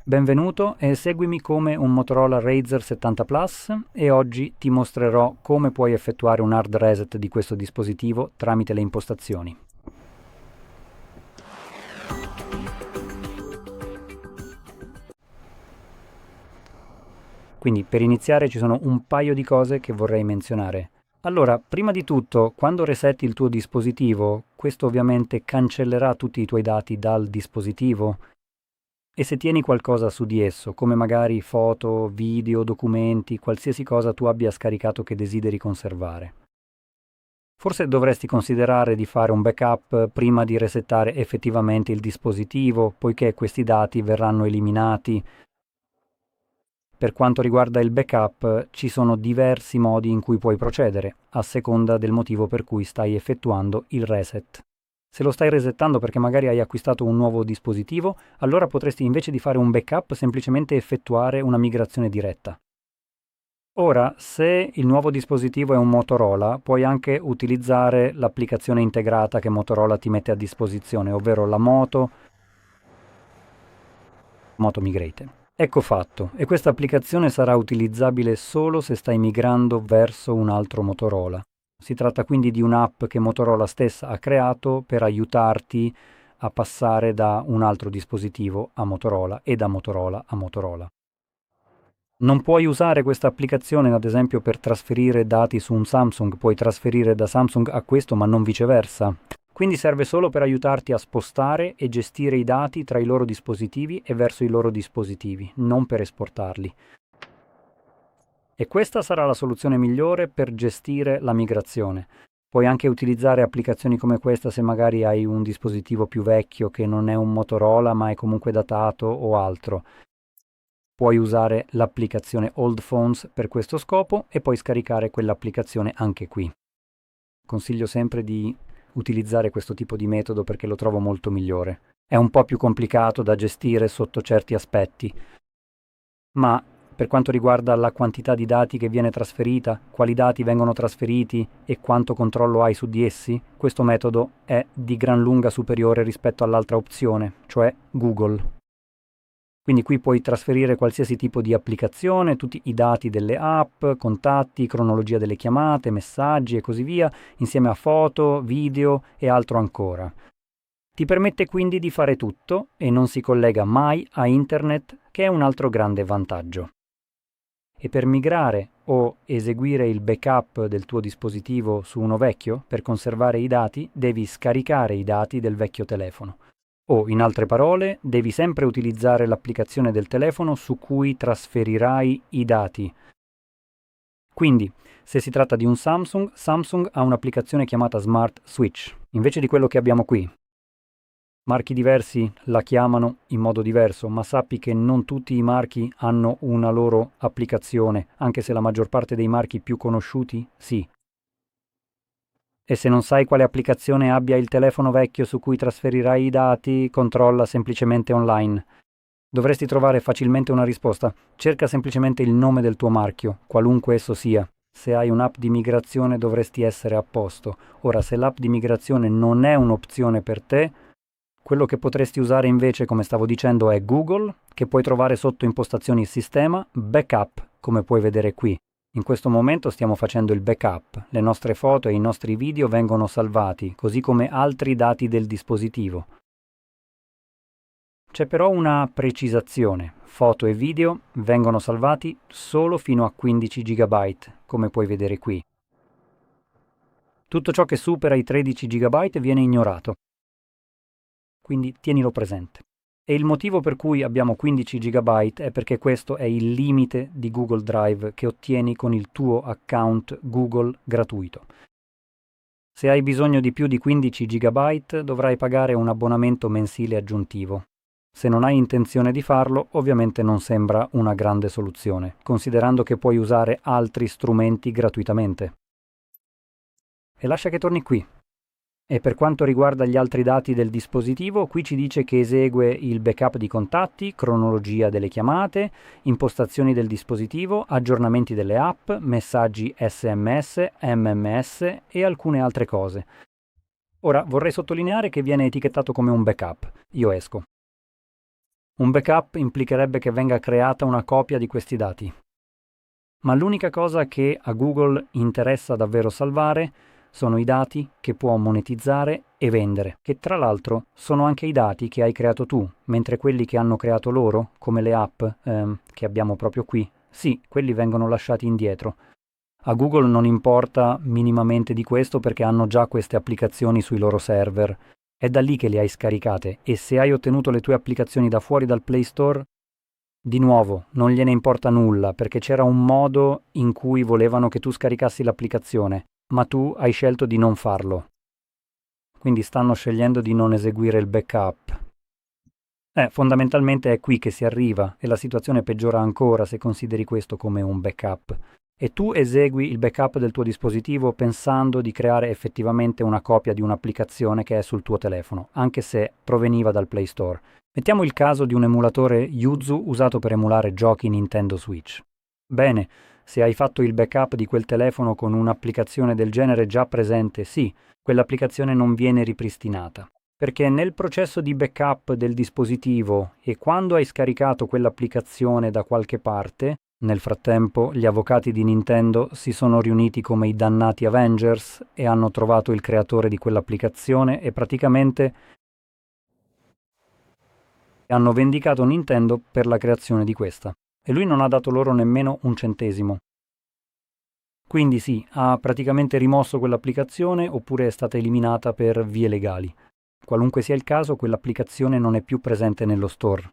Benvenuto e seguimi come un Motorola Razr 70 Plus e oggi ti mostrerò come puoi effettuare un hard reset di questo dispositivo tramite le impostazioni. Quindi per iniziare ci sono un paio di cose che vorrei menzionare. Allora, prima di tutto, quando resetti il tuo dispositivo, questo ovviamente cancellerà tutti i tuoi dati dal dispositivo. E se tieni qualcosa su di esso, come magari foto, video, documenti, qualsiasi cosa tu abbia scaricato che desideri conservare. Forse dovresti considerare di fare un backup prima di resettare effettivamente il dispositivo, poiché questi dati verranno eliminati. Per quanto riguarda il backup, ci sono diversi modi in cui puoi procedere, a seconda del motivo per cui stai effettuando il reset. Se lo stai resettando perché magari hai acquistato un nuovo dispositivo, allora potresti invece di fare un backup semplicemente effettuare una migrazione diretta. Ora, se il nuovo dispositivo è un Motorola, puoi anche utilizzare l'applicazione integrata che Motorola ti mette a disposizione, ovvero la Moto Migrate. Ecco fatto, e questa applicazione sarà utilizzabile solo se stai migrando verso un altro Motorola. Si tratta quindi di un'app che Motorola stessa ha creato per aiutarti a passare da un altro dispositivo a Motorola e da Motorola a Motorola. Non puoi usare questa applicazione, ad esempio, per trasferire dati su un Samsung, puoi trasferire da Samsung a questo, ma non viceversa. Quindi serve solo per aiutarti a spostare e gestire i dati tra i loro dispositivi e verso i loro dispositivi, non per esportarli. E questa sarà la soluzione migliore per gestire la migrazione. Puoi anche utilizzare applicazioni come questa se magari hai un dispositivo più vecchio che non è un Motorola ma è comunque datato o altro. Puoi usare l'applicazione Old Phones per questo scopo e puoi scaricare quell'applicazione anche qui. Consiglio sempre di utilizzare questo tipo di metodo perché lo trovo molto migliore. È un po' più complicato da gestire sotto certi aspetti, ma per quanto riguarda la quantità di dati che viene trasferita, quali dati vengono trasferiti e quanto controllo hai su di essi, questo metodo è di gran lunga superiore rispetto all'altra opzione, cioè Google. Quindi qui puoi trasferire qualsiasi tipo di applicazione, tutti i dati delle app, contatti, cronologia delle chiamate, messaggi e così via, insieme a foto, video e altro ancora. Ti permette quindi di fare tutto e non si collega mai a internet, che è un altro grande vantaggio. E per migrare o eseguire il backup del tuo dispositivo su uno vecchio, per conservare i dati, devi scaricare i dati del vecchio telefono. O, in altre parole, devi sempre utilizzare l'applicazione del telefono su cui trasferirai i dati. Quindi, se si tratta di un Samsung, Samsung ha un'applicazione chiamata Smart Switch, invece di quello che abbiamo qui. Marchi diversi la chiamano in modo diverso, ma sappi che non tutti i marchi hanno una loro applicazione, anche se la maggior parte dei marchi più conosciuti sì. E se non sai quale applicazione abbia il telefono vecchio su cui trasferirai i dati, controlla semplicemente online. Dovresti trovare facilmente una risposta. Cerca semplicemente il nome del tuo marchio, qualunque esso sia. Se hai un'app di migrazione dovresti essere a posto. Ora, se l'app di migrazione non è un'opzione per te, quello che potresti usare invece, come stavo dicendo, è Google, che puoi trovare sotto impostazioni sistema, backup, come puoi vedere qui. In questo momento stiamo facendo il backup, le nostre foto e i nostri video vengono salvati, così come altri dati del dispositivo. C'è però una precisazione, foto e video vengono salvati solo fino a 15 GB, come puoi vedere qui. Tutto ciò che supera i 13 GB viene ignorato, quindi tienilo presente. E il motivo per cui abbiamo 15 GB è perché questo è il limite di Google Drive che ottieni con il tuo account Google gratuito. Se hai bisogno di più di 15 GB dovrai pagare un abbonamento mensile aggiuntivo. Se non hai intenzione di farlo, ovviamente non sembra una grande soluzione, considerando che puoi usare altri strumenti gratuitamente. E lascia che torni qui. E per quanto riguarda gli altri dati del dispositivo, qui ci dice che esegue il backup di contatti, cronologia delle chiamate, impostazioni del dispositivo, aggiornamenti delle app, messaggi SMS, MMS e alcune altre cose. Ora vorrei sottolineare che viene etichettato come un backup. Io esco. Un backup implicherebbe che venga creata una copia di questi dati. Ma l'unica cosa che a Google interessa davvero salvare sono i dati che può monetizzare e vendere, che tra l'altro sono anche i dati che hai creato tu, mentre quelli che hanno creato loro, come le app che abbiamo proprio qui, sì, quelli vengono lasciati indietro. A Google non importa minimamente di questo perché hanno già queste applicazioni sui loro server. È da lì che le hai scaricate e se hai ottenuto le tue applicazioni da fuori dal Play Store, di nuovo, non gliene importa nulla perché c'era un modo in cui volevano che tu scaricassi l'applicazione, ma tu hai scelto di non farlo. Quindi stanno scegliendo di non eseguire il backup. Fondamentalmente è qui che si arriva e la situazione peggiora ancora se consideri questo come un backup. E tu esegui il backup del tuo dispositivo pensando di creare effettivamente una copia di un'applicazione che è sul tuo telefono, anche se proveniva dal Play Store. Mettiamo il caso di un emulatore Yuzu usato per emulare giochi Nintendo Switch. Bene, se hai fatto il backup di quel telefono con un'applicazione del genere già presente, sì, quell'applicazione non viene ripristinata. Perché nel processo di backup del dispositivo e quando hai scaricato quell'applicazione da qualche parte, nel frattempo gli avvocati di Nintendo si sono riuniti come i dannati Avengers e hanno trovato il creatore di quell'applicazione e praticamente hanno vendicato Nintendo per la creazione di questa. E lui non ha dato loro nemmeno un centesimo. Quindi sì, ha praticamente rimosso quell'applicazione oppure è stata eliminata per vie legali. Qualunque sia il caso, quell'applicazione non è più presente nello store.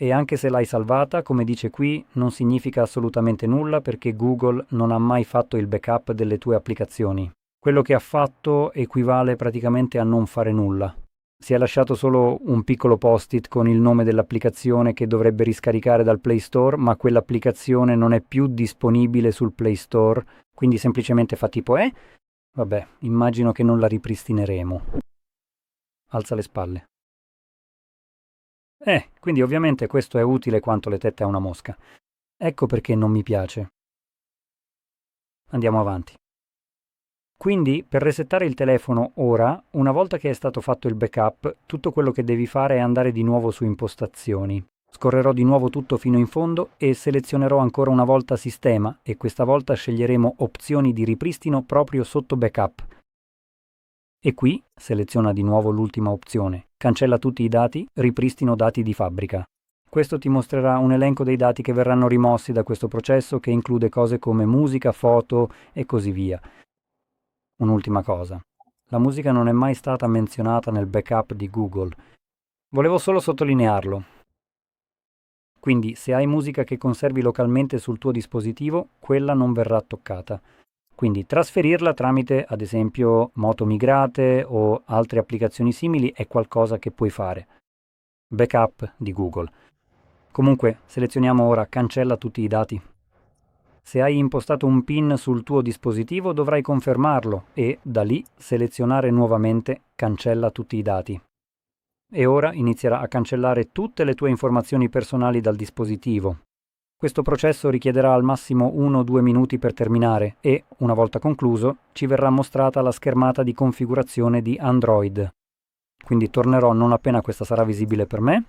E anche se l'hai salvata, come dice qui, non significa assolutamente nulla perché Google non ha mai fatto il backup delle tue applicazioni. Quello che ha fatto equivale praticamente a non fare nulla. Si è lasciato solo un piccolo post-it con il nome dell'applicazione che dovrebbe riscaricare dal Play Store, ma quell'applicazione non è più disponibile sul Play Store, quindi semplicemente fa tipo vabbè, immagino che non la ripristineremo. Alza le spalle. Quindi ovviamente questo è utile quanto le tette a una mosca. Ecco perché non mi piace. Andiamo avanti. Quindi, per resettare il telefono ora, una volta che è stato fatto il backup, tutto quello che devi fare è andare di nuovo su impostazioni. Scorrerò di nuovo tutto fino in fondo e selezionerò ancora una volta sistema e questa volta sceglieremo opzioni di ripristino proprio sotto backup. E qui seleziona di nuovo l'ultima opzione, cancella tutti i dati, ripristino dati di fabbrica. Questo ti mostrerà un elenco dei dati che verranno rimossi da questo processo che include cose come musica, foto e così via. Un'ultima cosa, la musica non è mai stata menzionata nel backup di Google. Volevo solo sottolinearlo. Quindi se hai musica che conservi localmente sul tuo dispositivo, quella non verrà toccata. Quindi trasferirla tramite, ad esempio, moto migrate o altre applicazioni simili è qualcosa che puoi fare. Backup di Google. Comunque, selezioniamo ora Cancella tutti i dati. Se hai impostato un PIN sul tuo dispositivo dovrai confermarlo e, da lì, selezionare nuovamente Cancella tutti i dati. E ora inizierà a cancellare tutte le tue informazioni personali dal dispositivo. Questo processo richiederà al massimo 1-2 minuti per terminare e, una volta concluso, ci verrà mostrata la schermata di configurazione di Android. Quindi tornerò non appena questa sarà visibile per me.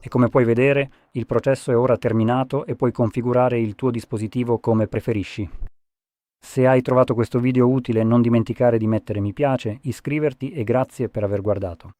E come puoi vedere, il processo è ora terminato e puoi configurare il tuo dispositivo come preferisci. Se hai trovato questo video utile, non dimenticare di mettere mi piace, iscriverti e grazie per aver guardato.